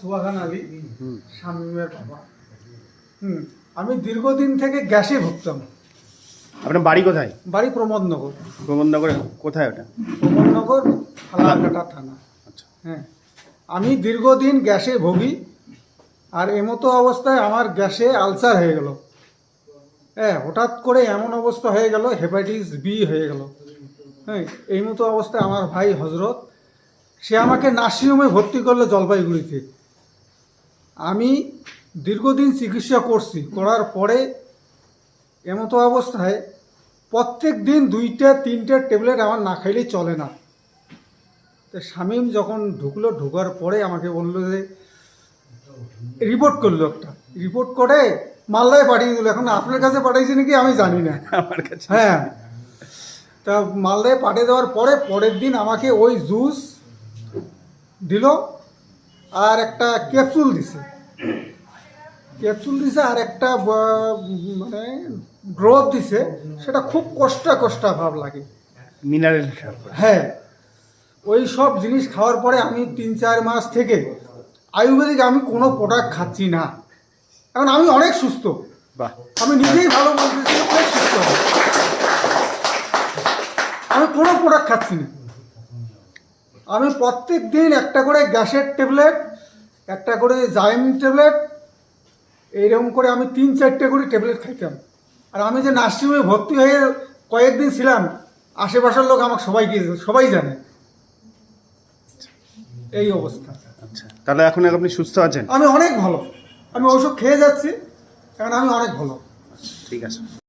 সুবাহান আলী শামীমের বাবা। আমি দীর্ঘদিন থেকে গ্যাসে ভুগতাম। আপনার বাড়ি কোথায়? বাড়ি প্রমোদনগর। প্রমোদনগরে কোথায় ওটা? প্রমোদনগর ফালাকাটা থানা। আচ্ছা। হ্যাঁ, আমি দীর্ঘদিন গ্যাসে ভুগি। আর এমতো অবস্থায় আমার গ্যাসে আলসার হয়ে গেল। হ্যাঁ, হঠাৎ করে এমন অবস্থা হয়ে গেল, হেপাটাইটিস বি হয়ে গেল। হ্যাঁ, এই মতো অবস্থায় আমার ভাই হজরত সে আমাকে নার্সিংহোমে ভর্তি করলো জলপাইগুড়িতে। আমি দীর্ঘদিন চিকিৎসা করছি, করার পরে এমতো অবস্থায় প্রত্যেক দিন 2-3টে ট্যাবলেট আমার না খাইলেই চলে না। তো শামীম যখন ঢোকার পরে আমাকে বললো যে রিপোর্ট করলো, একটা রিপোর্ট করে মালদায় পাঠিয়ে দিল। এখন আপনার কাছে পাঠিয়েছে নাকি আমি জানি না। আমার কাছে। হ্যাঁ, তা মালদায় পাঠিয়ে দেওয়ার পরে পরের দিন আমাকে ওই জুস দিল আর একটা ক্যাপসুল দিছে আর একটা মানে ড্রপ দিছে। সেটা খুব কষ্টা ভাব লাগে, মিনারেল। হ্যাঁ। ওই সব জিনিস খাওয়ার পরে আমি 3-4 মাস থেকে আয়ুর্বেদিক আমি কোনো প্রোডাক্ট খাচ্ছি না। এখন আমি অনেক সুস্থ। বাহ। আমি নিজেই ভালো বলতেছি, অনেক সুস্থ। আমি কোনো প্রোডাক্ট খাচ্ছি না। আমি প্রত্যেক দিন একটা করে গ্যাসের ট্যাবলেট, একটা করে জাইম ট্যাবলেট, এইরকম করে আমি 3-4টে করে ট্যাবলেট খাইতাম। আর আমি যে নার্সিংহোমে ভর্তি হয়ে কয়েকদিন ছিলাম, আশেপাশের লোক আমাকে সবাই জানে। এই অবস্থা। আচ্ছা, তাহলে এখন আপনি সুস্থ আছেন? আমি অনেক ভালো। আমি ওষুধ খেয়ে যাচ্ছি, কারণ আমি অনেক ভালো। ঠিক আছে।